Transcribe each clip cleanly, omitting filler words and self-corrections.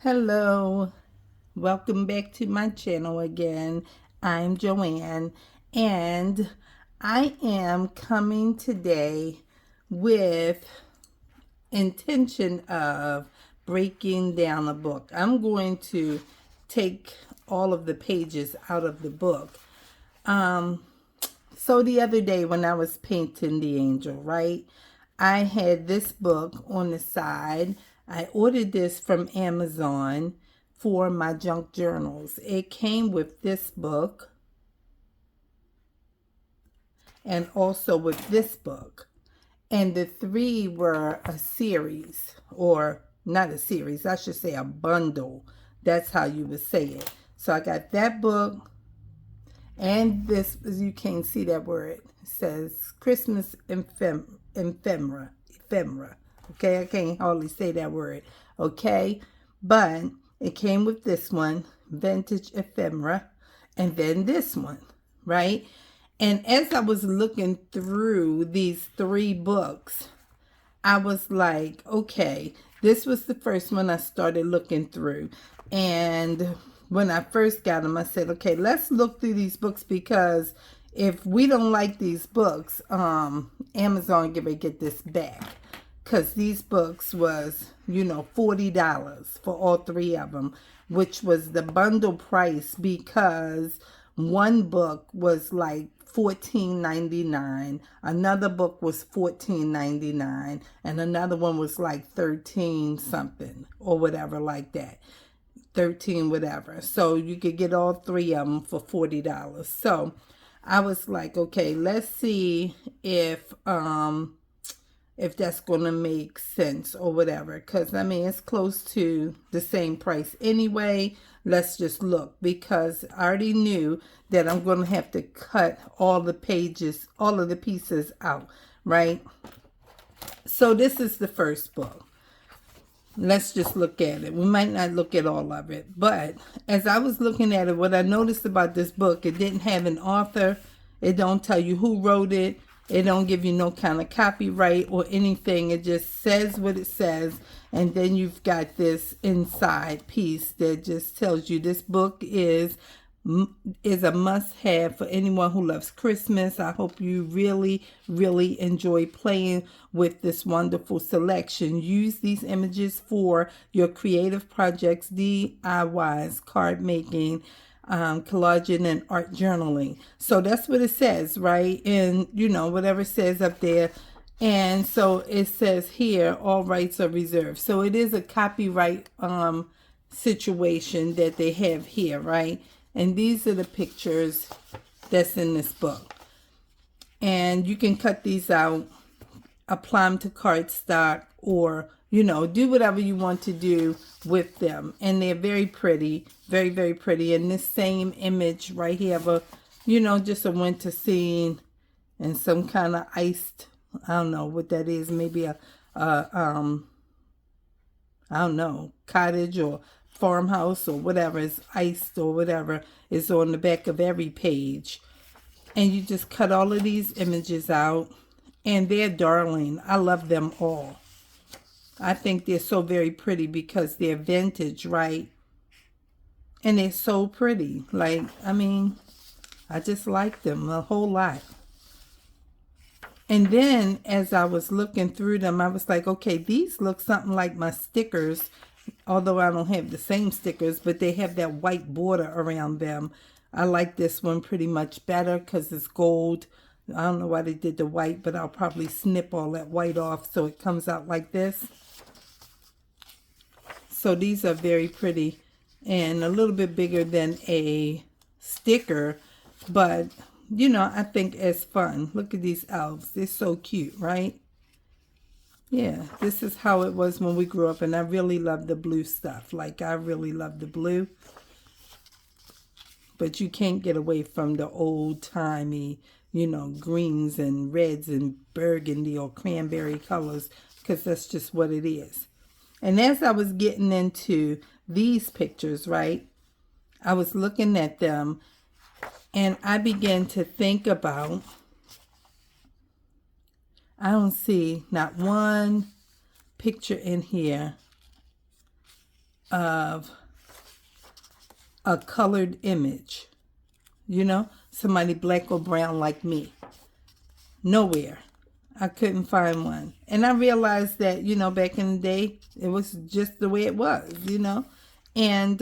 Hello, welcome back to my channel again. I'm Joanne, and I am coming today with intention of breaking down a book. I'm going to take all of the pages out of the book. So the other day when I was painting the angel, right? I had this book on the side. I ordered this from Amazon for my junk journals. It came with this book and also with this book. And the three were a series, or not a series, I should say a bundle. That's how you would say it. So I got that book and this, as you can't see that word, it says Christmas ephemera. Okay, I can't hardly say that word. Okay, but it came with this one, vintage ephemera, and then this one, right? And as I was looking through these three books, I was like, okay, this was the first one I started looking through. And when I first got them, I said, okay, let's look through these books, because if we don't like these books, Amazon get this back. Because these books was, $40 for all three of them, which was the bundle price, because one book was like $14.99, another book was $14.99, and another one was like 13 something or whatever like that. 13 whatever. So you could get all three of them for $40. So I was like, okay, let's see if that's going to make sense or whatever, because I mean it's close to the same price anyway. Let's just look, because I already knew that I'm going to have to cut all the pages, all of the pieces out, right? So this is the first book. Let's just look at it. We might not look at all of it, but as I was looking at it, what I noticed about this book, it didn't have an author. It don't tell you who wrote it. It don't give you no kind of copyright or anything. It just says what it says. And then you've got this inside piece that just tells you this book is a must-have for anyone who loves Christmas. I hope you really, really enjoy playing with this wonderful selection. Use these images for your creative projects, DIYs, card making, collaging, and art journaling. So that's what it says, right? And, whatever it says up there. And so it says here, all rights are reserved. So it is a copyright situation that they have here, right? And these are the pictures that's in this book. And you can cut these out, apply them to cardstock, or, do whatever you want to do with them. And they're very pretty, very, very pretty. And this same image right here of a, just a winter scene and some kind of iced, I don't know what that is, maybe I don't know, cottage or farmhouse or whatever is iced or whatever is on the back of every page. And you just cut all of these images out, and they're darling. I love them all. I think they're so very pretty because they're vintage, right? And they're so pretty. Like, I mean, I just like them a whole lot. And then as I was looking through them, I was like, okay, these look something like my stickers, although I don't have the same stickers, but they have that white border around them. I like this one pretty much better because it's gold. I don't know why they did the white, but I'll probably snip all that white off so it comes out like this. So these are very pretty and a little bit bigger than a sticker, but I think it's fun. Look at these elves. They're so cute, right? Yeah, this is how it was when we grew up, and I really love the blue stuff. Like, I really love the blue. But you can't get away from the old-timey, greens and reds and burgundy or cranberry colors, because that's just what it is. And as I was getting into these pictures, right, I was looking at them, and I began to think about, I don't see not one picture in here of a colored image, somebody black or brown like me. Nowhere. I couldn't find one. And I realized that, back in the day, it was just the way it was, And,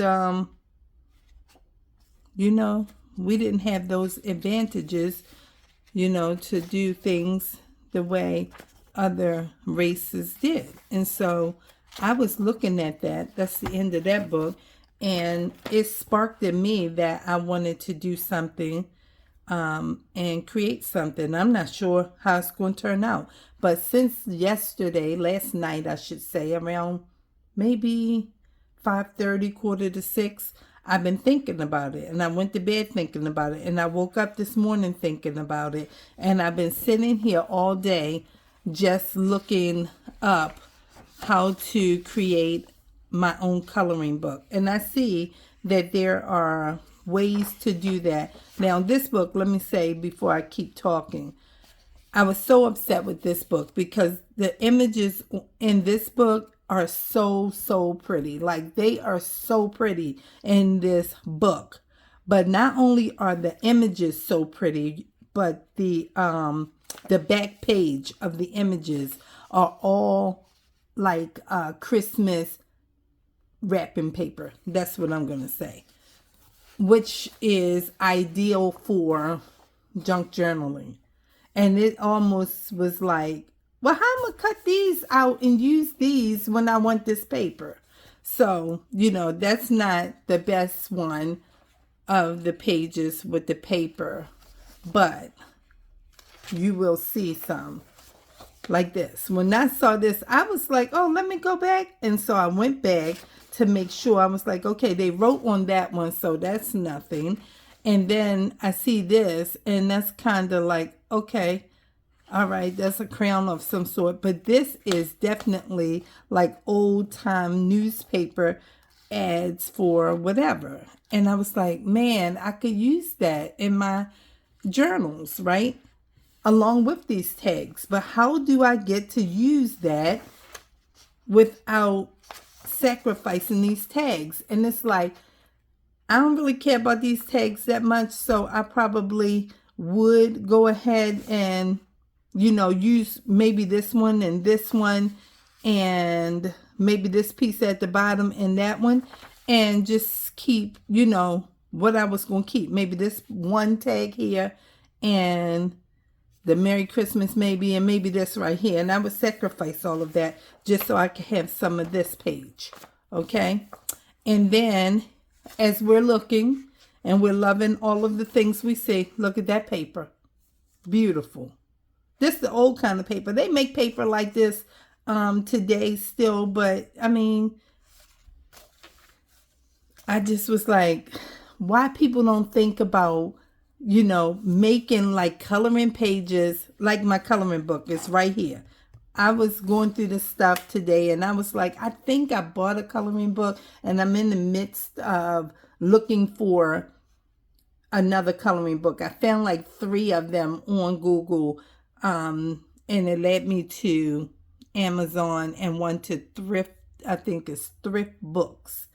we didn't have those advantages, to do things the way other races did. And so I was looking at that. That's the end of that book. And it sparked in me that I wanted to do something and create something. I'm not sure how it's going to turn out. But since last night, I should say, around maybe 5:30, 5:45, I've been thinking about it. And I went to bed thinking about it. And I woke up this morning thinking about it. And I've been sitting here all day just looking up how to create my own coloring book. And I see that there are ways to do that. Now, this book, let me say before I keep talking, I was so upset with this book because the images in this book are so pretty. Like, they are so pretty in this book. But not only are the images so pretty, but the back page of the images are all like Christmas wrapping paper. That's what I'm going to say. Which is ideal for junk journaling. And it almost was like, well, how am I going to cut these out and use these when I want this paper? So, that's not the best one of the pages with the paper. But you will see some like this. When I saw this, I was like, oh, let me go back. And so I went back to make sure. I was like, okay, they wrote on that one, so that's nothing. And then I see this, and that's kind of like, okay, all right, that's a crayon of some sort. But this is definitely like old-time newspaper ads for whatever. And I was like, man, I could use that in my journals, right? Along with these tags. But how do I get to use that without sacrificing these tags? And it's like, I don't really care about these tags that much, so I probably would go ahead and use maybe this one and maybe this piece at the bottom and that one, and just keep what I was going to keep. Maybe this one tag here and the Merry Christmas maybe, and maybe this right here. And I would sacrifice all of that just so I could have some of this page. Okay? And then as we're looking and we're loving all of the things we see, look at that paper. Beautiful. This is the old kind of paper. They make paper like this today still, but I mean, I just was like, why people don't think about making like coloring pages, like my coloring book is right here. I was going through this stuff today and I was like, I think I bought a coloring book and I'm in the midst of looking for another coloring book. I found like 3 of them on Google, and it led me to Amazon and one to Thrift, I think it's Thrift Books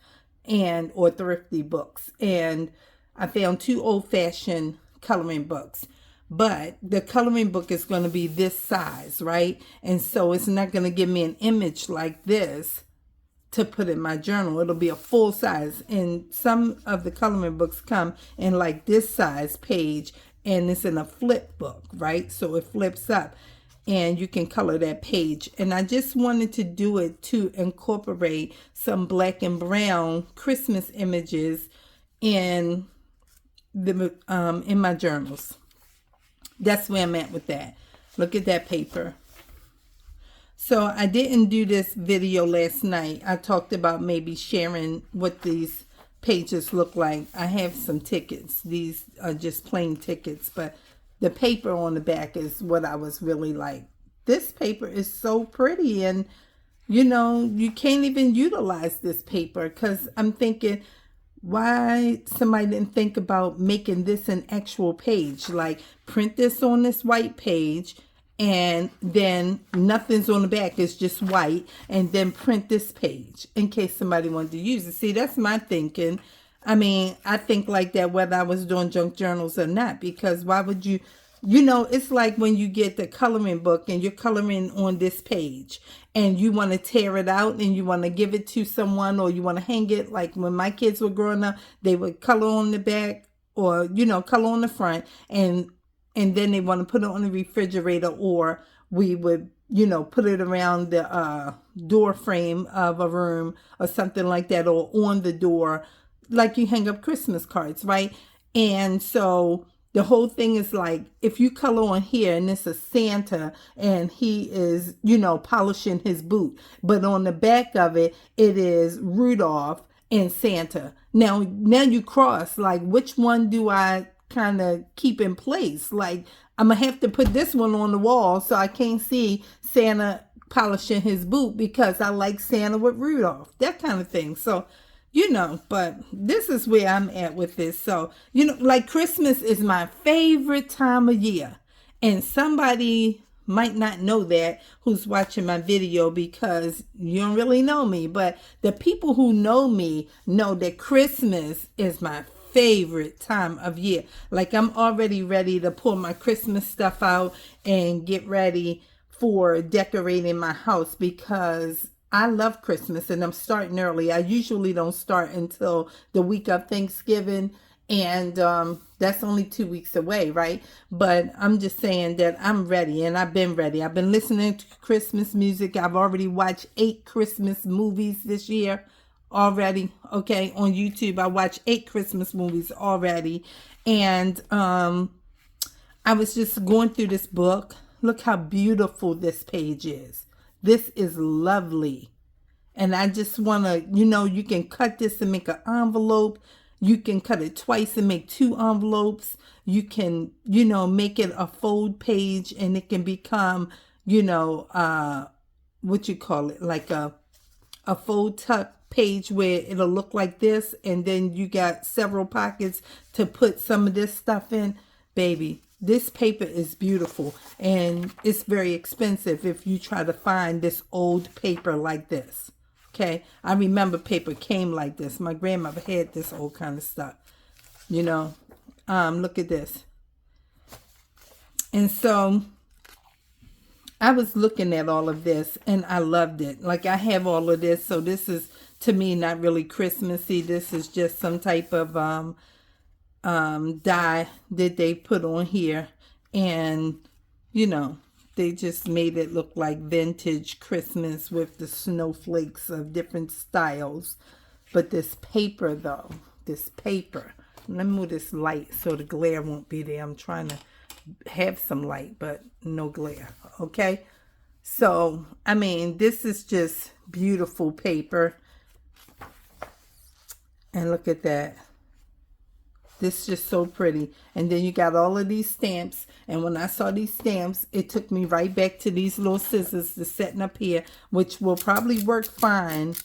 or Thrifty Books. And I found 2 old-fashioned coloring books. But the coloring book is going to be this size, right? And so it's not going to give me an image like this to put in my journal. It'll be a full size. And some of the coloring books come in like this size page, and it's in a flip book, right? So it flips up and you can color that page. And I just wanted to do it to incorporate some black and brown Christmas images in my journals. That's where I'm at with that. Look at that paper. So I didn't do this video last night. I talked about maybe sharing what these pages look like. I have some tickets. These are just plain tickets, but the paper on the back is what I was really like. This paper is so pretty, and you can't even utilize this paper because I'm thinking, why somebody didn't think about making this an actual page, like print this on this white page and then nothing's on the back. It's just white, and then print this page in case somebody wanted to use it. See, that's my thinking. I mean, I think like that whether I was doing junk journals or not, because why would you, it's like when you get the coloring book and you're coloring on this page and you want to tear it out and you want to give it to someone, or you want to hang it. Like when my kids were growing up, they would color on the back, or, color on the front, and then they want to put it on the refrigerator, or we would, put it around the door frame of a room or something like that, or on the door, like you hang up Christmas cards, right? And so the whole thing is like, if you color on here and this is Santa and he is, polishing his boot, but on the back of it, it is Rudolph and Santa. Now you cross, like, which one do I kind of keep in place? Like, I'm gonna have to put this one on the wall so I can't see Santa polishing his boot because I like Santa with Rudolph, that kind of thing. So, but this is where I'm at with this. So, like Christmas is my favorite time of year. And somebody might not know that who's watching my video because you don't really know me. But the people who know me know that Christmas is my favorite time of year. Like, I'm already ready to pull my Christmas stuff out and get ready for decorating my house because I love Christmas and I'm starting early. I usually don't start until the week of Thanksgiving, and that's only 2 weeks away, right? But I'm just saying that I'm ready, and I've been ready. I've been listening to Christmas music. I've already watched 8 Christmas movies this year already, okay? On YouTube, I watched 8 Christmas movies already, and I was just going through this book. Look how beautiful this page is. This is lovely. And I just want to, you can cut this and make an envelope. You can cut it twice and make 2 envelopes. You can, make it a fold page, and it can become, what you call it, like a fold tuck page where it'll look like this. And then you got several pockets to put some of this stuff in. Baby, this paper is beautiful, and it's very expensive if you try to find this old paper like this. Okay, I remember paper came like this. My grandmother had this old kind of stuff. Look at this. And so I was looking at all of this and I loved it. Like, I have all of this, so this is to me not really Christmassy. This is just some type of dye that they put on here, and they just made it look like vintage Christmas with the snowflakes of different styles. But this paper, though, let me move this light so the glare won't be there. I'm trying to have some light but no glare. Okay, so I mean, this is just beautiful paper, and look at that. This is just so pretty. And then you got all of these stamps. And when I saw these stamps, it took me right back to these little scissors that's setting up here, which will probably work fine.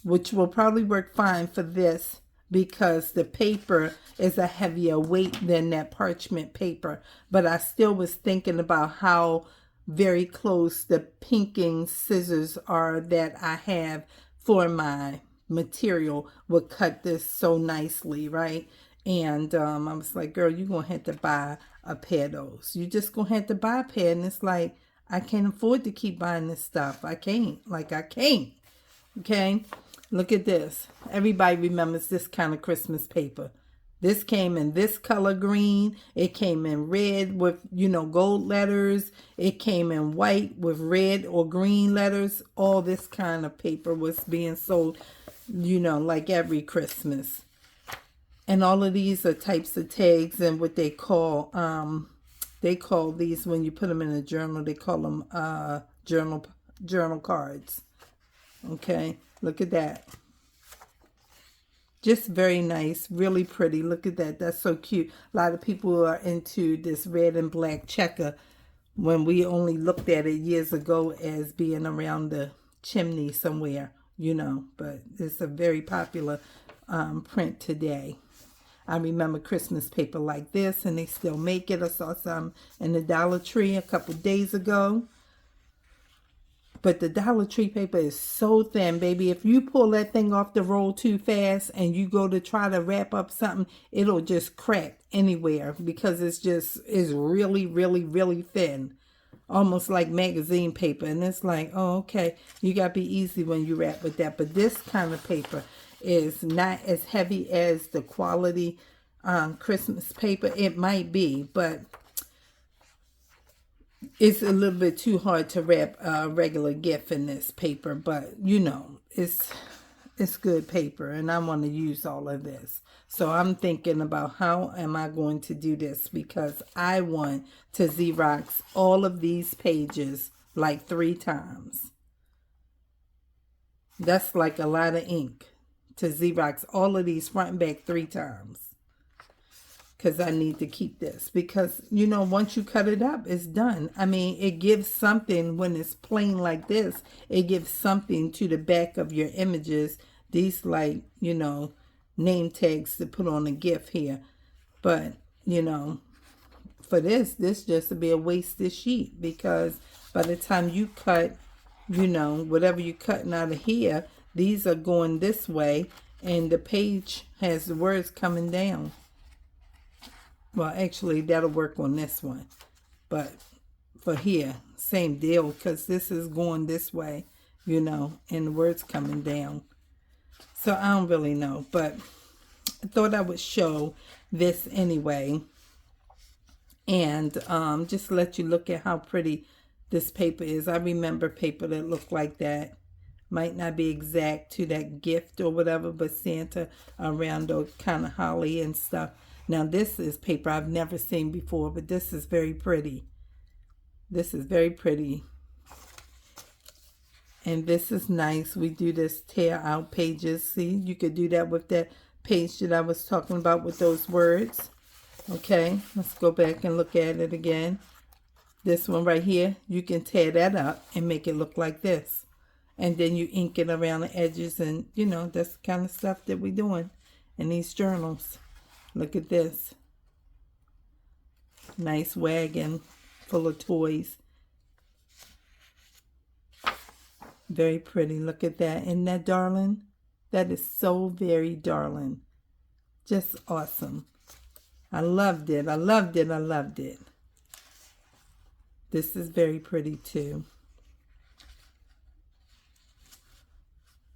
For this, because the paper is a heavier weight than that parchment paper. But I still was thinking about how very close the pinking scissors are that I have for my material would cut this so nicely, right? And I was like, girl, you're going to have to buy a pair of those. You just going to have to buy a pair. And it's like, I can't afford to keep buying this stuff. I can't. Okay? Look at this. Everybody remembers this kind of Christmas paper. This came in this color green. It came in red with, gold letters. It came in white with red or green letters. All this kind of paper was being sold, like every Christmas. And all of these are types of tags, and what they call these, when you put them in a journal, they call them journal cards. Okay, look at that. Just very nice, really pretty. Look at that. That's so cute. A lot of people are into this red and black checker when we only looked at it years ago as being around the chimney somewhere, but it's a very popular print today. I remember Christmas paper like this, and they still make it. I saw some in the Dollar Tree a couple days ago. But the Dollar Tree paper is so thin, baby. If you pull that thing off the roll too fast and you go to try to wrap up something, it'll just crack anywhere because it's really, really, really thin. Almost like magazine paper. And it's like, oh, okay, you got to be easy when you wrap with that. But this kind of paper is not as heavy as the quality Christmas paper. It might be, but it's a little bit too hard to wrap a regular gift in this paper. But, you know, it's good paper, and I want to use all of this. So I'm thinking about how am I going to do this, because I want to Xerox all of these pages like 3 times. That's like a lot of ink to Xerox all of these front and back 3 times. Because I need to keep this. Because, you know, once you cut it up, it's done. I mean, it gives something when it's plain like this. It gives something to the back of your images. These, like, you know, name tags to put on a gift here. But, you know, for this just to be a wasted sheet. Because by the time you cut, you know, whatever you're cutting out of here, these are going this way. And the page has the words coming down. Well, actually, that'll work on this one. But for here, same deal, because this is going this way, you know, and the words coming down. So I don't really know, but I thought I would show this anyway. And just let you look at how pretty this paper is. I remember paper that looked like that. Might not be exact to that gift or whatever, but Santa around or kind of holly and stuff. Now, this is paper I've never seen before, but this is very pretty. This is very pretty. And this is nice. We do this tear out pages. See, you could do that with that page that I was talking about with those words. Okay, let's go back and look at it again. This one right here, you can tear that up and make it look like this. And then you ink it around the edges, and, you know, that's the kind of stuff that we're doing in these journals. Look at this. Nice wagon full of toys. Very pretty. Look at that. Isn't that darling? That is so very darling. Just awesome. I loved it. I loved it. I loved it. This is very pretty too.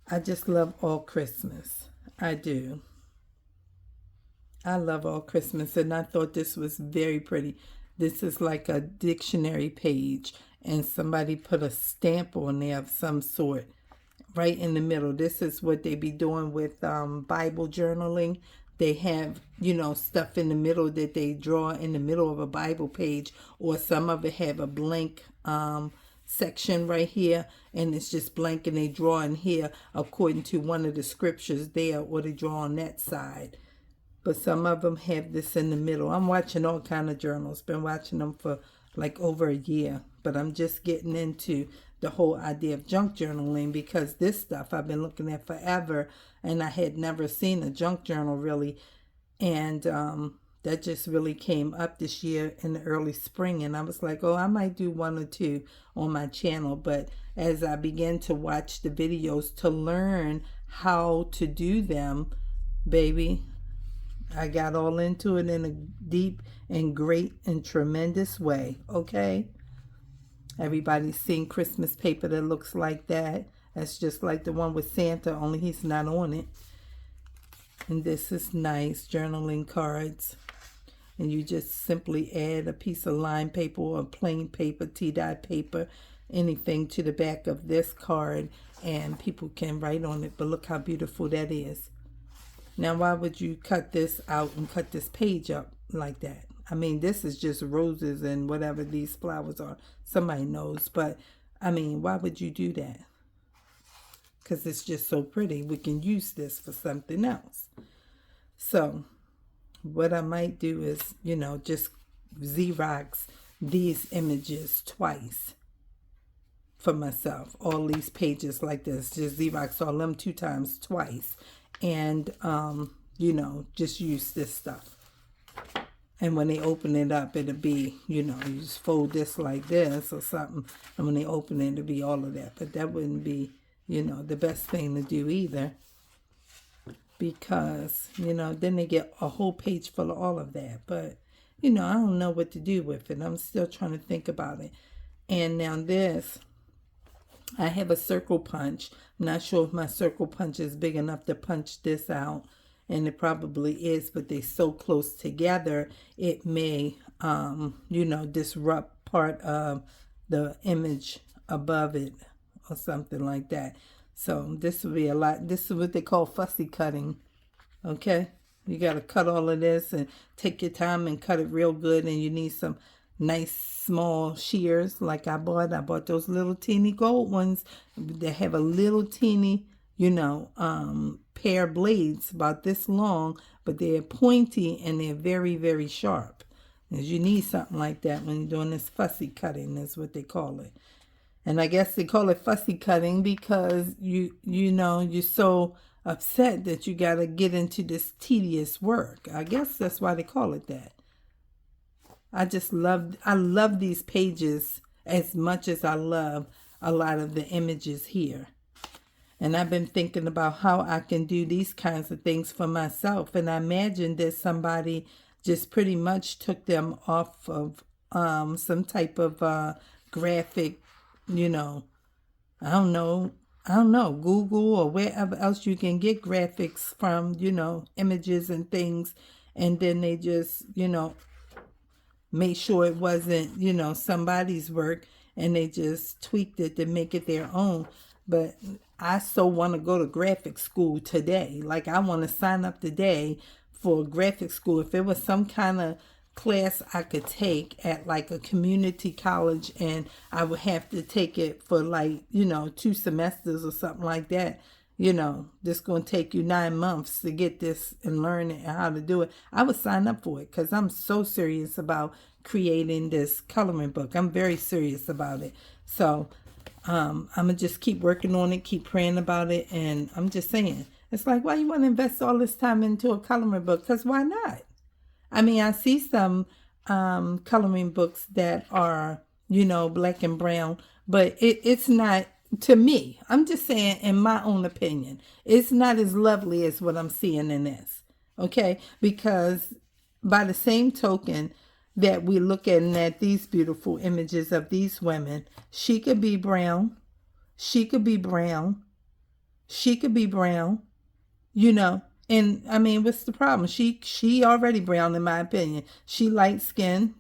I just love all Christmas. I do. I love all Christmas, and I thought this was very pretty. This is like a dictionary page, and somebody put a stamp on there of some sort right in the middle. This is what they be doing with Bible journaling. They have, you know, stuff in the middle that they draw in the middle of a Bible page, or some of it have a blank section right here, and it's just blank, and they draw in here according to one of the scriptures there, or they draw on that side. But some of them have this in the middle. I'm watching all kind of journals. Been watching them for like over a year. But I'm just getting into the whole idea of junk journaling, because this stuff I've been looking at forever, and I had never seen a junk journal really. And that just really came up this year in the early spring. And I was like, oh, I might do 1 or 2 on my channel. But as I began to watch the videos to learn how to do them, baby, I got all into it in a deep and great and tremendous way, okay? Everybody's seen Christmas paper that looks like that. That's just like the one with Santa, only he's not on it. And this is nice, journaling cards. And you just simply add a piece of line paper or plain paper, tea-dye paper, anything to the back of this card, and people can write on it. But look how beautiful that is. Now, why would you cut this out and cut this page up like that? I mean, this is just roses and whatever these flowers are. Somebody knows. But, I mean, why would you do that? Because it's just so pretty. We can use this for something else. So, what I might do is, you know, just Xerox these images twice for myself. All these pages like this. Just Xerox all them 2 times twice. And just use this stuff. And when they open it up, it'll be, you just fold this like this or something. And when they open it, it'll be all of that. But that wouldn't be, the best thing to do either. Because, then they get a whole page full of all of that. But, I don't know what to do with it. I'm still trying to think about it. And now this, I have a circle punch. I'm not sure if my circle punch is big enough to punch this out. And it probably is, but they're so close together, it may, disrupt part of the image above it or something like that. So this would be a lot. This is what they call fussy cutting. Okay? You got to cut all of this and take your time and cut it real good. And you need some nice small shears like I bought. I bought those little teeny gold ones. They have a little teeny, pair of blades about this long, but they're pointy and they're very, very sharp. Because you need something like that when you're doing this fussy cutting, is what they call it. And I guess they call it fussy cutting because you're so upset that you got to get into this tedious work. I guess that's why they call it that. I love these pages as much as I love a lot of the images here. And I've been thinking about how I can do these kinds of things for myself. And I imagine that somebody just pretty much took them off of some type of graphic, I don't know, Google or wherever else you can get graphics from, images and things. And then they just, made sure it wasn't, somebody's work. And they just tweaked it to make it their own. But I so want to go to graphic school today. Like, I want to sign up today for graphic school. If it was some kind of class I could take at like a community college, and I would have to take it for like, 2 semesters or something like that. This going to take you 9 months to get this and learn how to do it. I would sign up for it because I'm so serious about creating this coloring book. I'm very serious about it. So I'm going to just keep working on it, keep praying about it. And I'm just saying, it's like, why you want to invest all this time into a coloring book? Because why not? I mean, I see some coloring books that are, black and brown, but it's not, to me, I'm just saying, in my own opinion, it's not as lovely as what I'm seeing in this. Okay? Because by the same token that we're looking at these beautiful images of these women, she could be brown, she could be brown, she could be brown, and I mean, what's the problem? She already brown, in my opinion. She light skinned,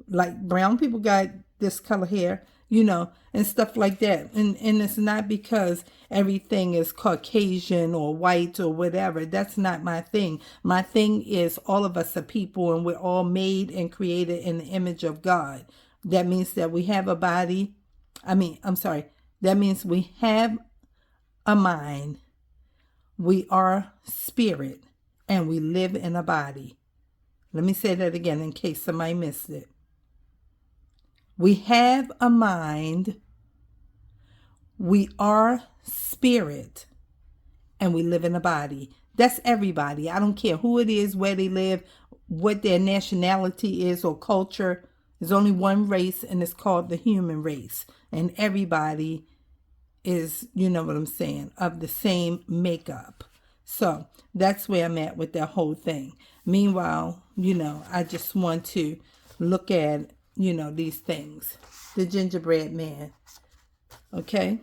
like brown people got this color hair, and stuff like that. And it's not because everything is Caucasian or white or whatever. That's not my thing. My thing is all of us are people, and we're all made and created in the image of God. That means that we have a body. That means we have a mind. We are spirit, and we live in a body. Let me say that again in case somebody missed it. We have a mind, we are spirit, and we live in a body. That's everybody. I don't care who it is, where they live, what their nationality is or culture. There's only one race, and it's called the human race. And everybody is, you know what I'm saying, of the same makeup. So that's where I'm at with that whole thing. Meanwhile, I just want to look at, these things. The gingerbread man. Okay?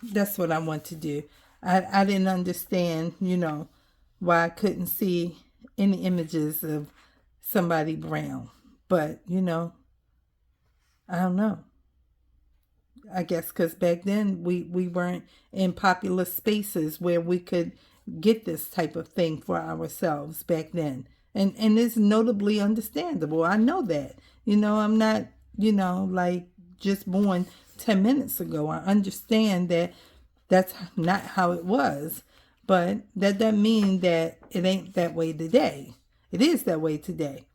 That's what I want to do. I didn't understand, why I couldn't see any images of somebody brown. But, I don't know. I guess because back then we weren't in popular spaces where we could get this type of thing for ourselves back then. And it's notably understandable. I know that. I'm not, like just born 10 minutes ago. I understand that that's not how it was. But that doesn't mean that it ain't that way today. It is that way today.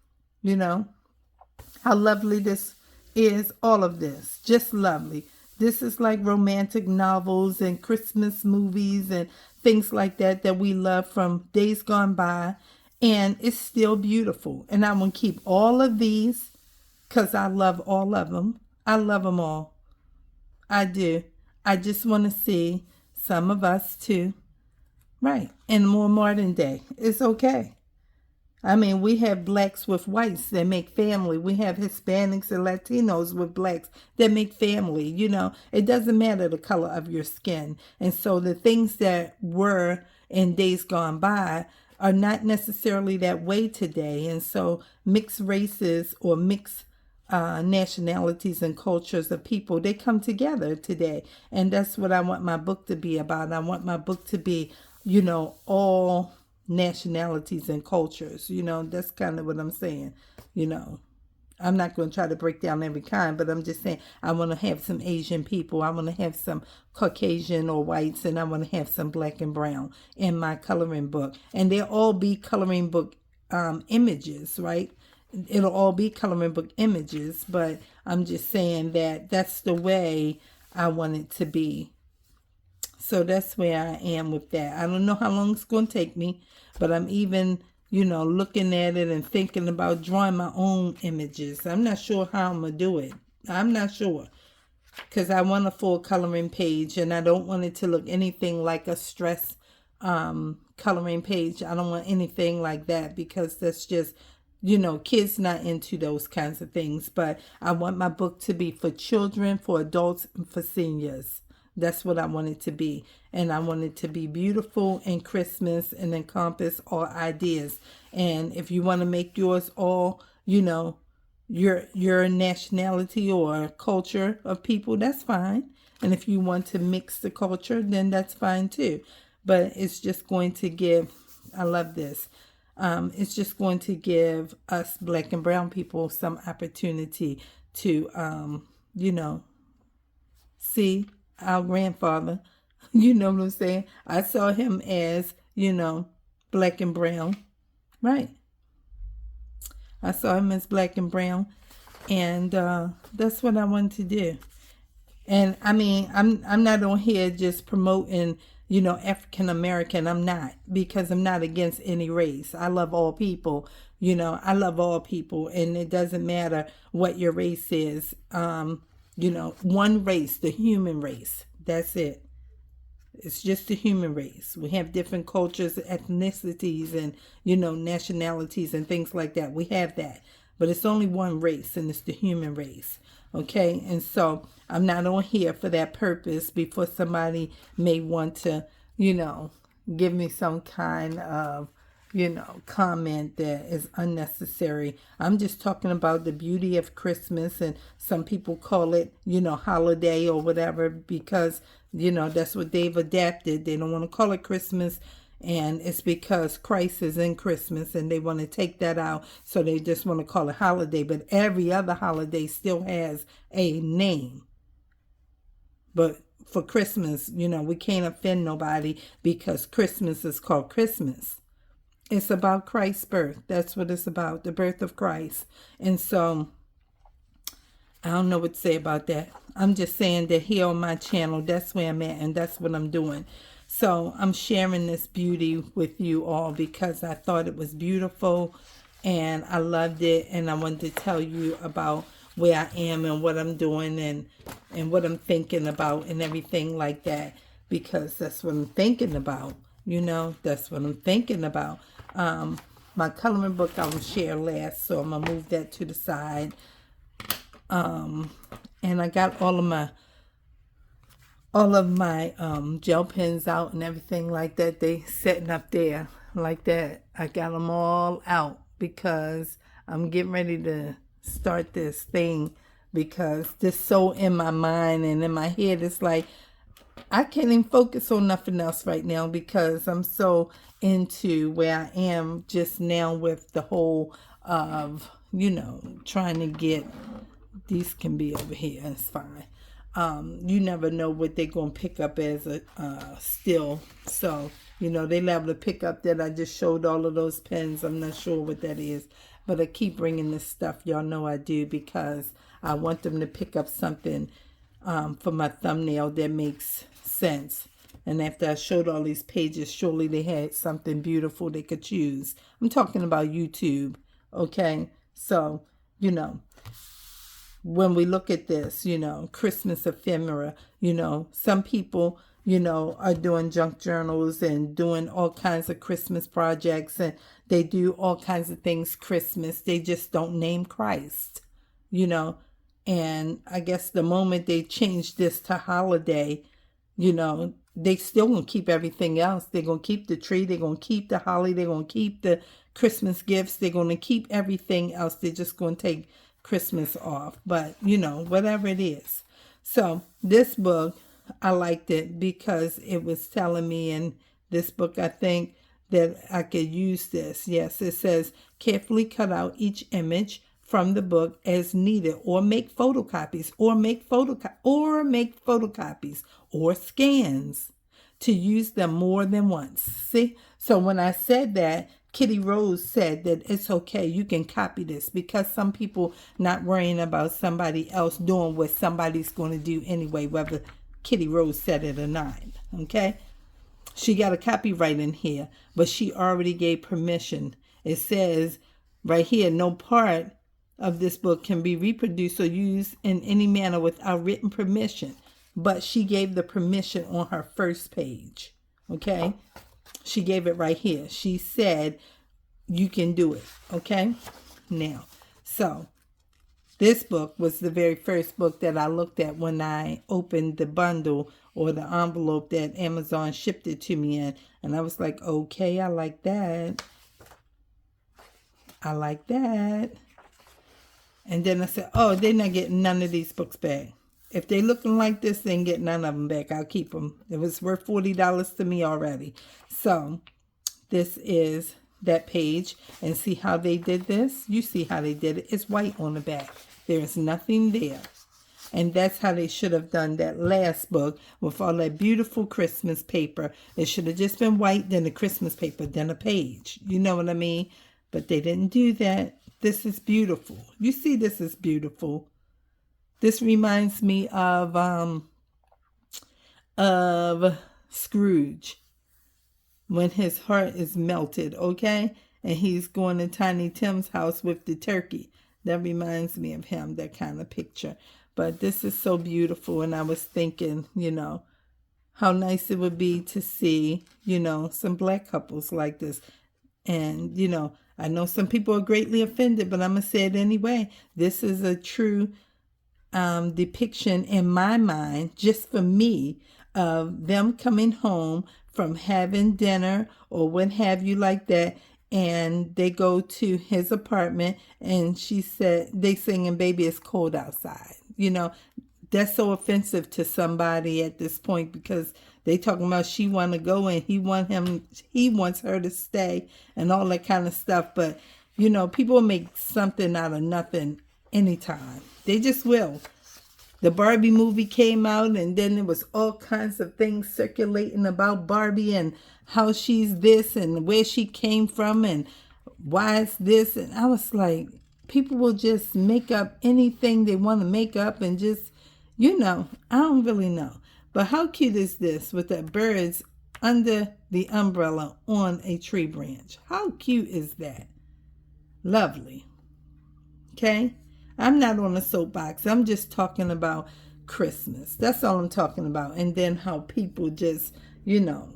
How lovely this is, all of this. Just lovely. This is like romantic novels and Christmas movies and things like that that we love from days gone by. And it's still beautiful. And I'm going to keep all of these because I love all of them. I love them all. I do. I just want to see some of us too. Right. In more modern day. It's okay. I mean, we have blacks with whites that make family. We have Hispanics and Latinos with blacks that make family. You know, it doesn't matter the color of your skin. And so the things that were in days gone by are not necessarily that way today. And so mixed races or mixed nationalities and cultures of people, they come together today. And that's what I want my book to be about. I want my book to be, you know, all nationalities and cultures. You know, that's kind of what I'm saying. You know, I'm not going to try to break down every kind, but I'm just saying I want to have some Asian people. I want to have some Caucasian or whites, and I want to have some black and brown in my coloring book. And they'll all be coloring book images, right? It'll all be coloring book images, but I'm just saying that that's the way I want it to be. So that's where I am with that. I don't know how long it's going to take me, but I'm even, you know, looking at it and thinking about drawing my own images. I'm not sure how I'm going to do it. I'm not sure. Because I want a full coloring page, and I don't want it to look anything like a stress coloring page. I don't want anything like that, because that's just, you know, kids not into those kinds of things. But I want my book to be for children, for adults, and for seniors. That's what I want it to be. And I want it to be beautiful and Christmas and encompass all ideas. And if you want to make yours all, you know, your nationality or culture of people, that's fine. And if you want to mix the culture, then that's fine too. But it's just going to give, I love this. It's just going to give us black and brown people some opportunity to, you know, see our grandfather. You know what I'm saying? I saw him as, you know, black and brown. Right. I saw him as black and brown. And that's what I wanted to do. And I mean, I'm not on here just promoting, you know, African American. I'm not, because I'm not against any race. I love all people. You know, I love all people, and it doesn't matter what your race is. You know, one race, the human race. That's it. It's just the human race. We have different cultures, ethnicities, and, you know, nationalities and things like that. We have that. But it's only one race, and it's the human race. Okay? And so I'm not on here for that purpose, before somebody may want to, you know, give me some kind of, you know, comment that is unnecessary. I'm just talking about the beauty of Christmas, and some people call it, you know, holiday or whatever, because, you know, that's what they've adapted. They don't want to call it Christmas, and it's because Christ is in Christmas, and they want to take that out, so they just want to call it holiday. But every other holiday still has a name. But for Christmas, you know, we can't offend nobody, because Christmas is called Christmas. It's about Christ's birth. That's what it's about, the birth of Christ. And so I don't know what to say about that. I'm just saying that here on my channel, that's where I'm at, and that's what I'm doing. So I'm sharing this beauty with you all because I thought it was beautiful and I loved it, and I wanted to tell you about where I am and what I'm doing and what I'm thinking about and everything like that, because that's what I'm thinking about. You know, that's what I'm thinking about. My coloring book I will share last, so I'm gonna move that to the side. And I got all of my gel pens out and everything like that. They sitting up there like that. I got them all out because I'm getting ready to start this thing, because this so in my mind and in my head. It's like I can't even focus on nothing else right now, because I'm so into where I am just now with the whole of, you know, trying to get, these can be over here, it's fine. You never know what they're going to pick up as a still. So, you know, they liable to pick up that I just showed all of those pens. I'm not sure what that is. But I keep bringing this stuff. Y'all know I do, because I want them to pick up something for my thumbnail that makes sense. And after I showed all these pages, surely they had something beautiful they could choose. I'm talking about YouTube, okay? So, you know, when we look at this, you know, Christmas ephemera, you know, some people, you know, are doing junk journals and doing all kinds of Christmas projects, and they do all kinds of things Christmas. They just don't name Christ, you know. And I guess the moment they change this to holiday, you know, they still gonna keep everything else. They're gonna keep the tree, they're gonna keep the holly, they're gonna keep the Christmas gifts, they're gonna keep everything else. They're just gonna take Christmas off. But, you know, whatever it is. So this book, I liked it because it was telling me in this book, I think, that I could use this. Yes, it says, carefully cut out each image from the book as needed, or make photocopies, or make photocopies or scans to use them more than once. See? So when I said that, Kitty Rose said that it's okay, you can copy this, because some people not worrying about somebody else doing what somebody's going to do anyway, whether Kitty Rose said it or not. Okay? She got a copyright in here, but she already gave permission. It says right here, no part of this book can be reproduced or used in any manner without written permission. But she gave the permission on her first page. Okay? She gave it right here. She said, you can do it. Okay? Now, so this book was the very first book that I looked at when I opened the bundle or the envelope that Amazon shipped it to me in. And I was like, okay, I like that. I like that. And then I said, oh, they're not getting none of these books back. If they looking like this, they ain't get none of them back. I'll keep them. It was worth $40 to me already. So this is that page. And see how they did this? You see how they did it. It's white on the back. There is nothing there. And that's how they should have done that last book with all that beautiful Christmas paper. It should have just been white, then the Christmas paper, then a page. You know what I mean? But they didn't do that. This is beautiful. You see, this is beautiful. This reminds me of Scrooge when his heart is melted, okay? And he's going to Tiny Tim's house with the turkey. That reminds me of him, that kind of picture. But this is so beautiful, and I was thinking, you know, how nice it would be to see, you know, some black couples like this. And, you know, I know some people are greatly offended, but I'm going to say it anyway. This is a true depiction in my mind, just for me, of them coming home from having dinner or what have you like that, and they go to his apartment, and she said, they singing "Baby It's Cold Outside." You know, that's so offensive to somebody at this point, because they talking about she want to go and he wants her to stay and all that kind of stuff. But, you know, people make something out of nothing anytime. They just will. The Barbie movie came out, and then there was all kinds of things circulating about Barbie and how she's this and where she came from and why it's this. And I was like, people will just make up anything they want to make up and just, you know, I don't really know. But how cute is this with the birds under the umbrella on a tree branch? How cute is that? Lovely. Okay? I'm not on a soapbox. I'm just talking about Christmas. That's all I'm talking about. And then how people just, you know,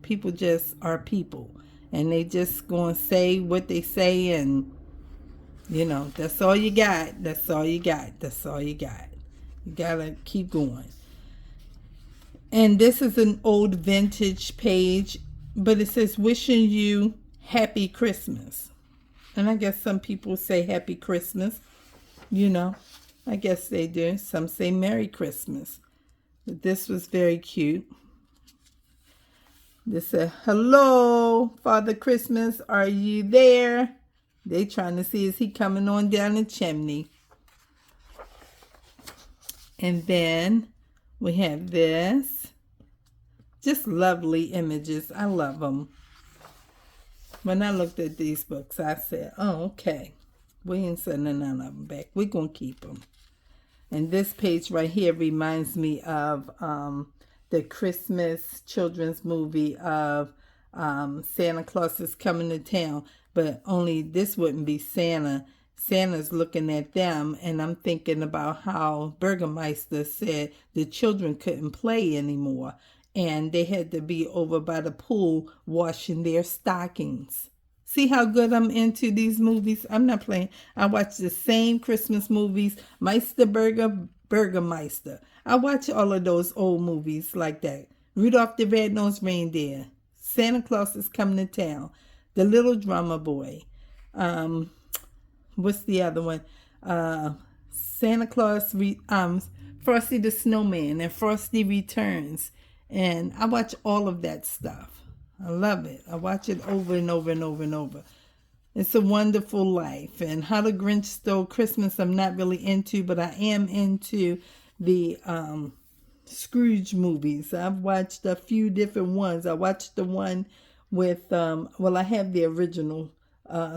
people just are people. And they just going to say what they say, and, you know, that's all you got. That's all you got. That's all you got. You got to keep going. And this is an old vintage page, but it says, wishing you happy Christmas. And I guess some people say happy Christmas. You know, I guess they do. Some say Merry Christmas. But this was very cute. They said, hello, Father Christmas, are you there? They trying to see, is he coming on down the chimney? And then we have this. Just lovely images. I love them. When I looked at these books, I said, oh, okay. We ain't sending none of them back. We're going to keep them. And this page right here reminds me of the Christmas children's movie of Santa Claus is coming to town, but only this wouldn't be Santa. Santa's looking at them, and I'm thinking about how Burgermeister said the children couldn't play anymore, and they had to be over by the pool washing their stockings. See how good I'm into these movies? I'm not playing. I watch the same Christmas movies, Burgermeister. I watch all of those old movies like that. Rudolph the Red-Nosed Reindeer, Santa Claus is Coming to Town, The Little Drummer Boy. What's the other one? Santa Claus, Frosty the Snowman and Frosty Returns. And I watch all of that stuff. I love it. I watch it over and over and over and over. It's a Wonderful Life. And How the Grinch Stole Christmas I'm not really into, but I am into the Scrooge movies. I've watched a few different ones. I watched the one with, I have the original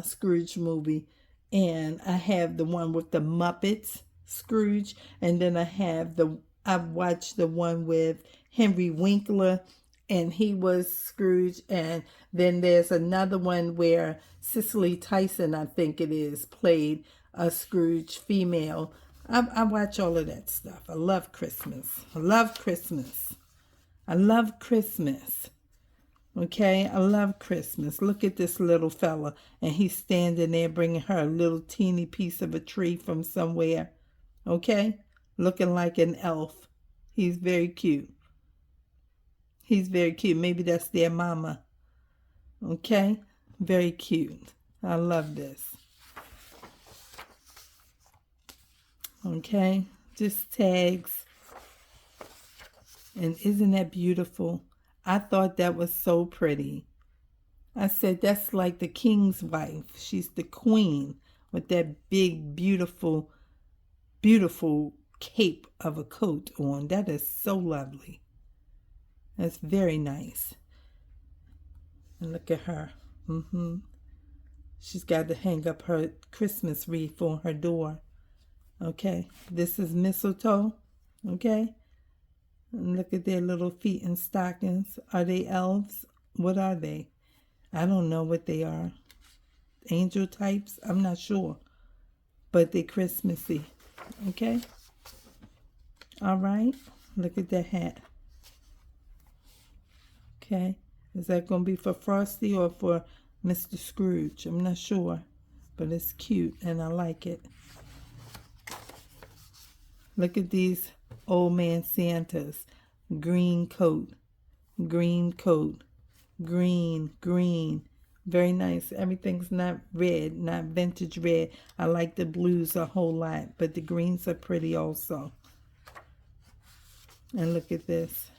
Scrooge movie. And I have the one with the Muppets, Scrooge. And then I've watched the one with Henry Winkler, and he was Scrooge. And then there's another one where Cicely Tyson, I think it is, played a Scrooge female. I watch all of that stuff. I love Christmas. I love Christmas. I love Christmas. Okay, I love Christmas. Look at this little fella, and he's standing there bringing her a little teeny piece of a tree from somewhere. Okay, looking like an elf. He's very cute. He's very cute. Maybe that's their mama. Okay, very cute. I love this. Okay, just tags. And isn't that beautiful? I thought that was so pretty. I said, that's like the king's wife. She's the queen with that big, beautiful, beautiful cape of a coat on. That is so lovely. That's very nice. And look at her. She's got to hang up her Christmas wreath on her door. Okay, this is mistletoe. Okay. And look at their little feet in stockings. Are they elves? What are they? I don't know what they are. Angel types? I'm not sure. But they're Christmassy. Okay? All right. Look at that hat. Okay. Is that going to be for Frosty or for Mr. Scrooge? I'm not sure. But it's cute and I like it. Look at these old man Santas. Green coat, green coat, green. Very nice. Everything's not red, not vintage red. I like the blues a whole lot, but the greens are pretty also. And look at this.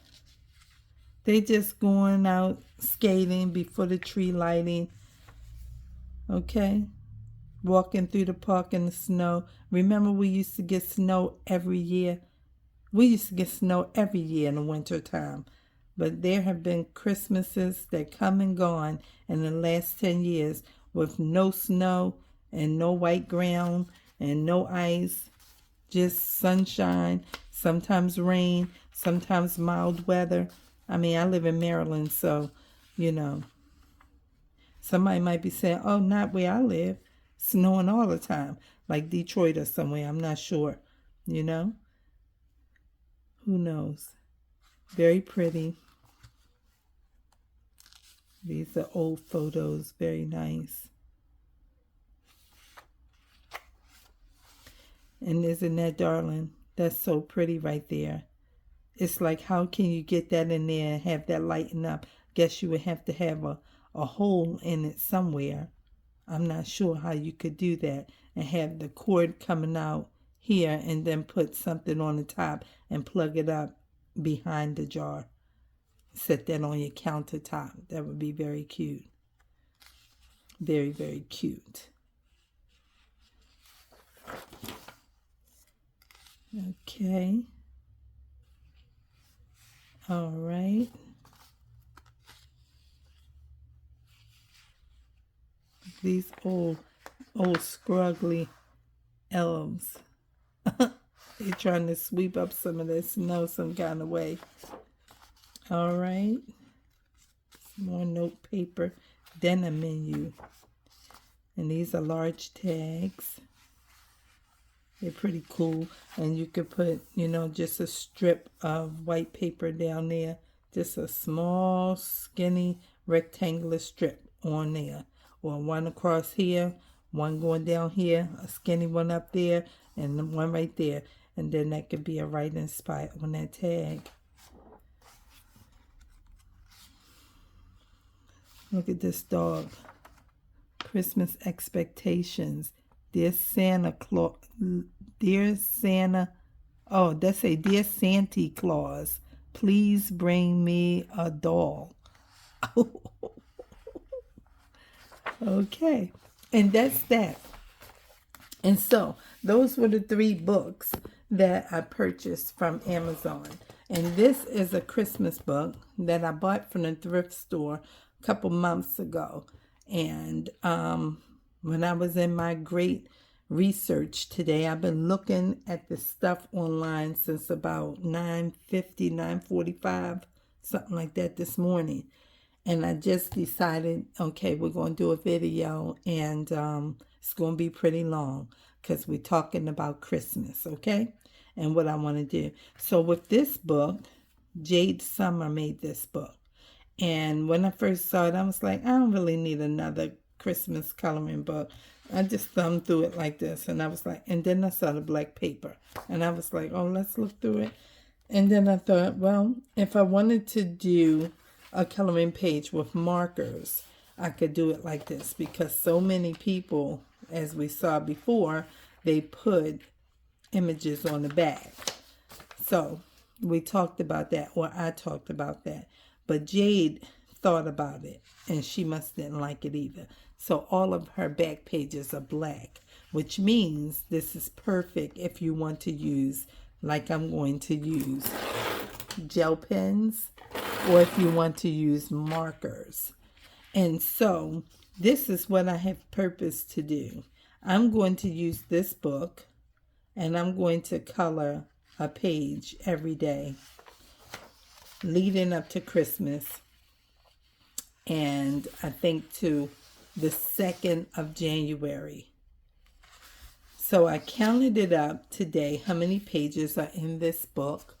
They just going out skating before the tree lighting. Okay. Walking through the park in the snow. Remember we used to get snow every year? We used to get snow every year in the winter time. But there have been Christmases that come and gone in the last 10 years with no snow and no white ground and no ice. Just sunshine, sometimes rain, sometimes mild weather. I mean, I live in Maryland, so, you know. Somebody might be saying, oh, not where I live. Snowing all the time, like Detroit or somewhere. I'm not sure, you know. Who knows? Very pretty. These are old photos. Very nice. And isn't that darling? That's so pretty right there. It's like, how can you get that in there and have that lighten up? Guess you would have to have a hole in it somewhere. I'm not sure how you could do that and have the cord coming out here and then put something on the top and plug it up behind the jar. Set that on your countertop. That would be very cute. Very, very cute. Okay. All right. These old scruggly elves. They're trying to sweep up some of that snow some kind of way. All right. More note paper. Then a menu. And these are large tags. They're pretty cool. And you could put, just a strip of white paper down there. Just a small, skinny, rectangular strip on there. Or one across here, one going down here, a skinny one up there, and one right there. And then that could be a writing spot on that tag. Look at this dog. Christmas expectations. Dear Santa Claus. Dear Santa. Oh, that's a Dear Santa Claus. Please bring me a doll. Okay. And that's that. And so, those were the 3 books that I purchased from Amazon. And this is a Christmas book that I bought from the thrift store a couple months ago. And when I was in my great research today, I've been looking at the stuff online since about 9:50, 9:45, something like that this morning. And I just decided, okay, we're going to do a video, and it's going to be pretty long because we're talking about Christmas, okay? And what I want to do. So with this book, Jade Summer made this book. And when I first saw it, I was like, I don't really need another Christmas coloring book. I just thumbed through it like this. And I was like, and then I saw the black paper. And I was like, oh, let's look through it. And then I thought, well, if I wanted to do a coloring page with markers, I could do it like this. Because so many people, as we saw before, they put images on the back. So we talked about that, or I talked about that. But Jade thought about it, and she must didn't like it either. So all of her back pages are black, which means this is perfect if you want to use, like I'm going to use, gel pens, or if you want to use markers. And so this is what I have purpose to do. I'm going to use this book, and I'm going to color a page every day leading up to Christmas, and I think to the 2nd of January. So I counted it up today, how many pages are in this book,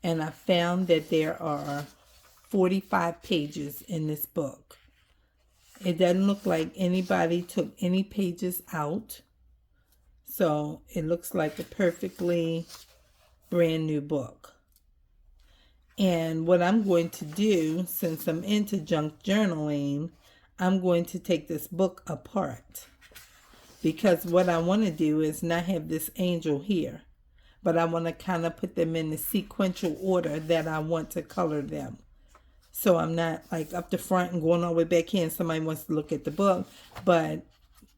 and I found that there are 45 pages in this book. It doesn't look like anybody took any pages out, so it looks like a perfectly brand new book. And what I'm going to do, since I'm into junk journaling, I'm going to take this book apart. Because what I want to do is not have this angel here, but I want to kind of put them in the sequential order that I want to color them. So I'm not like up the front and going all the way back here and somebody wants to look at the book. But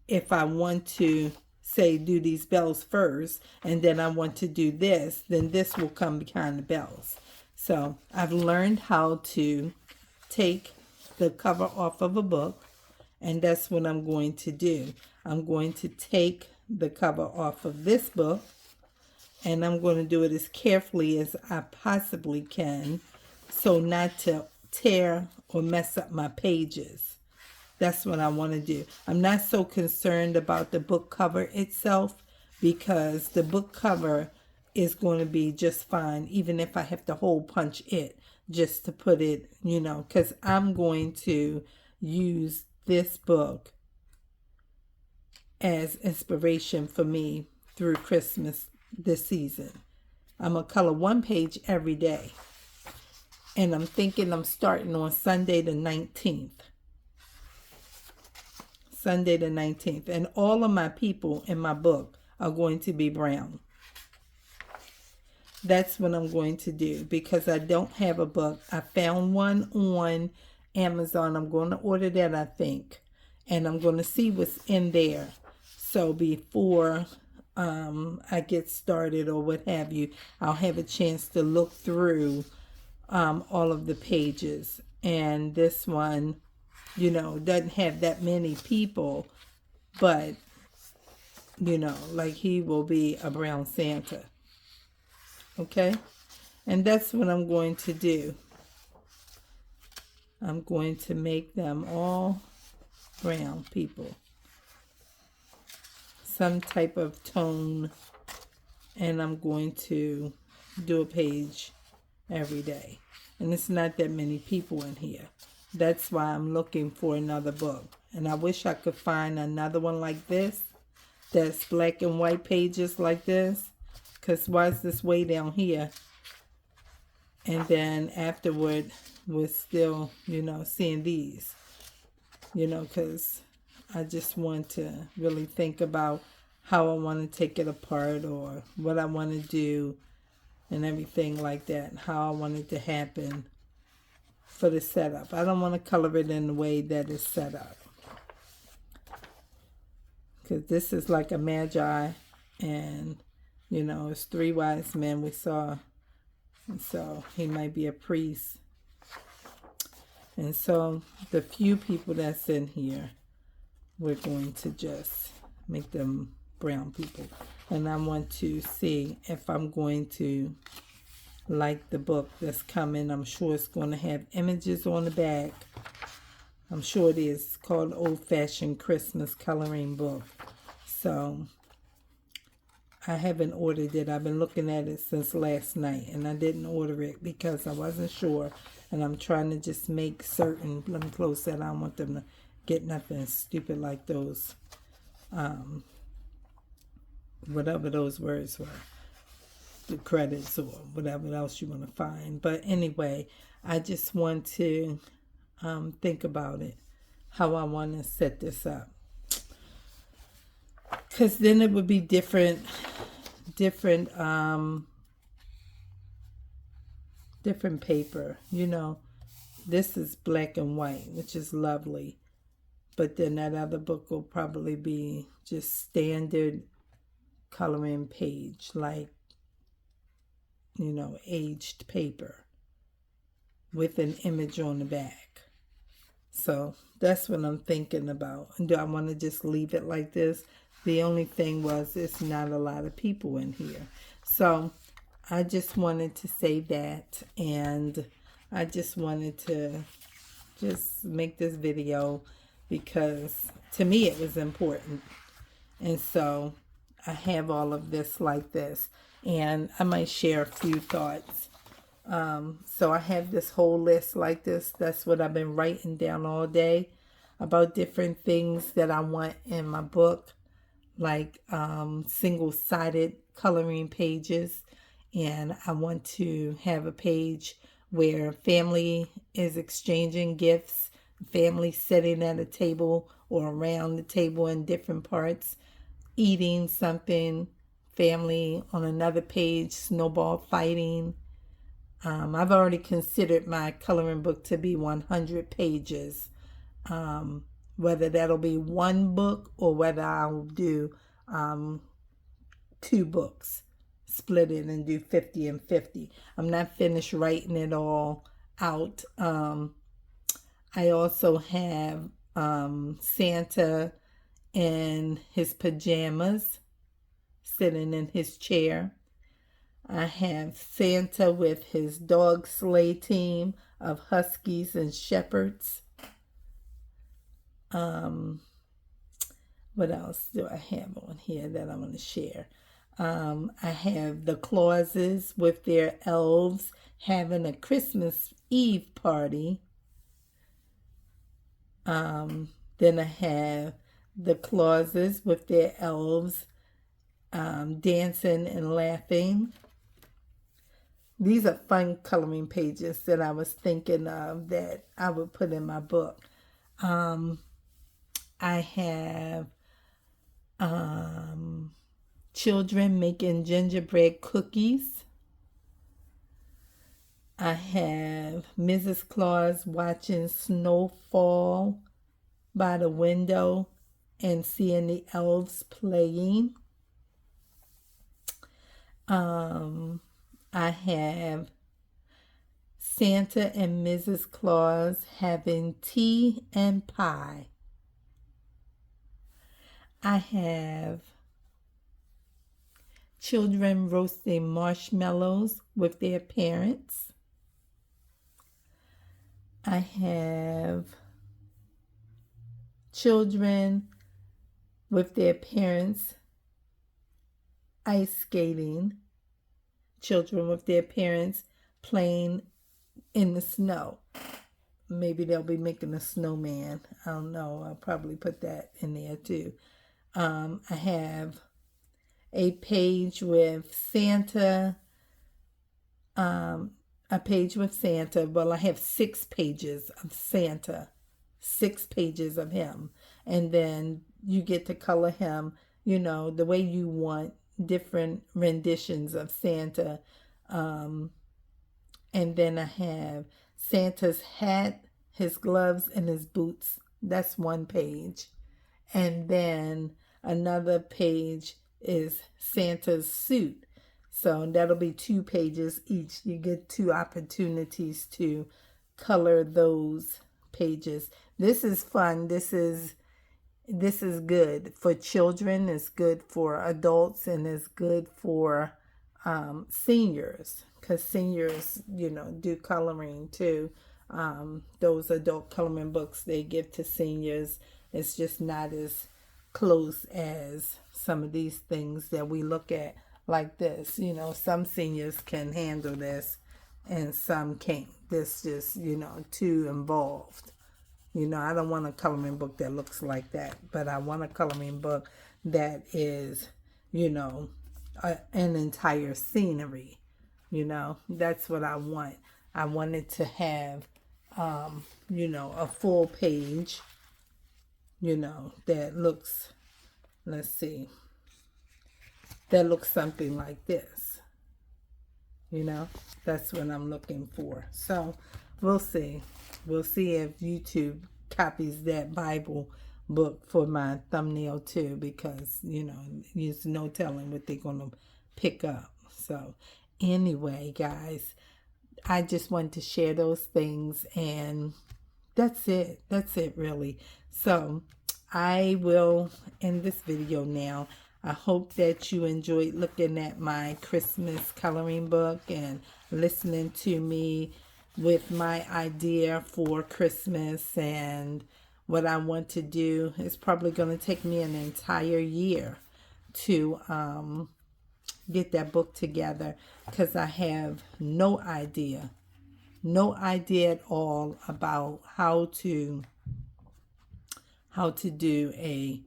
if I want to, say, do these bells first, and then I want to do this, then this will come behind the bells. So I've learned how to take the cover off of a book, and that's what I'm going to do. I'm going to take the cover off of this book, and I'm going to do it as carefully as I possibly can so not to tear or mess up my pages. That's what I want to do. I'm not so concerned about the book cover itself, because the book cover is going to be just fine, even if I have to hole punch it just to put it, because I'm going to use this book as inspiration for me through Christmas this season. I'm going to color one page every day. And I'm thinking I'm starting on Sunday the 19th. Sunday the 19th. And all of my people in my book are going to be brown. That's what I'm going to do, because I don't have a book. I found one on Amazon. I'm going to order that, I think. And I'm going to see what's in there. So before I get started or what have you, I'll have a chance to look through all of the pages. And this one, doesn't have that many people, but, like he will be a brown Santa. Okay? And that's what I'm going to do. I'm going to make them all brown people. Some type of tone, and I'm going to do a page every day. And it's not that many people in here. That's why I'm looking for another book. And I wish I could find another one like this, that's black and white pages like this. Because why is this way down here? And then afterward, we're still, seeing these. Because I just want to really think about how I want to take it apart, or what I want to do and everything like that, and how I want it to happen for the setup. I don't want to color it in the way that it's set up, because this is like a magi, and it's 3 wise men we saw, and so he might be a priest. And so the few people that's in here, we're going to just make them brown people. And I want to see if I'm going to like the book that's coming. I'm sure it's going to have images on the back. I'm sure it is. It's called Old Fashioned Christmas Coloring Book. So I haven't ordered it. I've been looking at it since last night, and I didn't order it because I wasn't sure. And I'm trying to just make certain. Let me close that. I don't want them to get nothing stupid like those, whatever those words were, the credits or whatever else you want to find. But anyway, I just want to think about it, how I want to set this up, because then it would be different paper. This is black and white, which is lovely, but then that other book will probably be just standard coloring page, like aged paper with an image on the back. So that's what I'm thinking about. And do I want to just leave it like this? The only thing was, it's not a lot of people in here. So I just wanted to say that, and I just wanted to just make this video because to me it was important. And so I have all of this like this, and I might share a few thoughts. So I have this whole list like this. That's what I've been writing down all day about different things that I want in my book, like single-sided coloring pages. And I want to have a page where family is exchanging gifts, family sitting at a table or around the table in different parts, eating something, family on another page, snowball fighting. I've already considered my coloring book to be 100 pages. Whether that'll be one book or whether I'll do 2 books, split it and do 50 and 50. I'm not finished writing it all out. I also have Santa in his pajamas sitting in his chair. I have Santa with his dog sleigh team of huskies and shepherds. What else do I have on here that I want to share? I have the Clauses with their elves having a Christmas Eve party. Then I have the Clauses with their elves dancing and laughing. These are fun coloring pages that I was thinking of that I would put in my book. I have children making gingerbread cookies. I have Mrs. Claus watching snow fall by the window and seeing the elves playing. I have Santa and Mrs. Claus having tea and pie. I have children roasting marshmallows with their parents. I have children with their parents ice skating, children with their parents playing in the snow. Maybe they'll be making a snowman. I don't know. I'll probably put that in there too. I have a page with Santa. A page with Santa. Well, I have 6 pages of Santa. 6 pages of him. And then you get to color him, the way you want, different renditions of Santa. And then I have Santa's hat, his gloves, and his boots. That's 1 page. And then another page is Santa's suit. So that'll be 2 pages each. You get 2 opportunities to color those pages. This is fun. This is good for children. It's good for adults, and it's good for seniors, because seniors, do coloring too. Those adult coloring books they give to seniors, it's just not as close as some of these things that we look at like this. Some seniors can handle this and some can't. This just, too involved. I don't want a coloring book that looks like that, but I want a coloring book that is, an entire scenery. That's what I want. I want it to have, a full page, that looks, let's see, that looks something like this. That's what I'm looking for. So we'll see. We'll see if YouTube copies that Bible book for my thumbnail too, because, there's no telling what they're going to pick up. So anyway, guys, I just want to share those things, and that's it. That's it, really. So I will end this video now. I hope that you enjoyed looking at my Christmas coloring book and listening to me with my idea for Christmas and what I want to do. It's probably going to take me an entire year to get that book together, because I have no idea at all about how to do a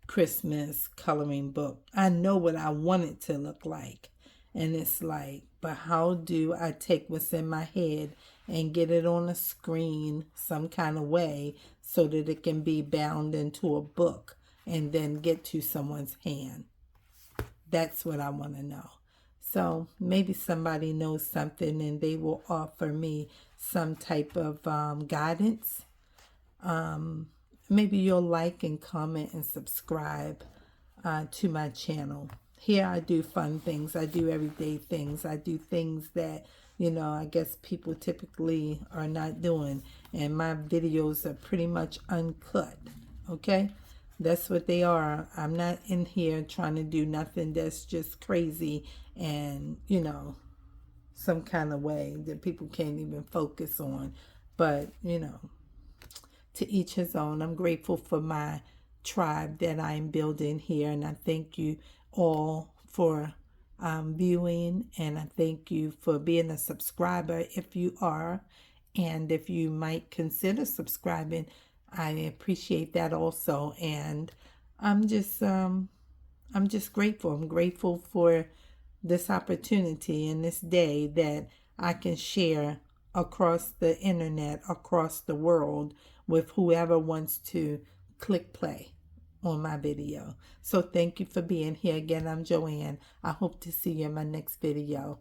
Christmas coloring book. I know what I want it to look like, and it's like, but how do I take what's in my head and get it on a screen some kind of way so that it can be bound into a book and then get to someone's hand? That's what I want to know. So maybe somebody knows something and they will offer me some type of guidance. Maybe you'll like and comment and subscribe to my channel. Here I do fun things. I do everyday things. I do things that, I guess people typically are not doing. And my videos are pretty much uncut. Okay? That's what they are. I'm not in here trying to do nothing that's just crazy and, some kind of way that people can't even focus on. But, to each his own. I'm grateful for my tribe that I'm building here, and I thank you all for viewing, and I thank you for being a subscriber if you are, and if you might consider subscribing, I appreciate that also. And I'm just grateful. I'm grateful for this opportunity and this day that I can share across the internet, across the world, with whoever wants to click play on my video. So thank you for being here again. I'm Joanne. I hope to see you in my next video.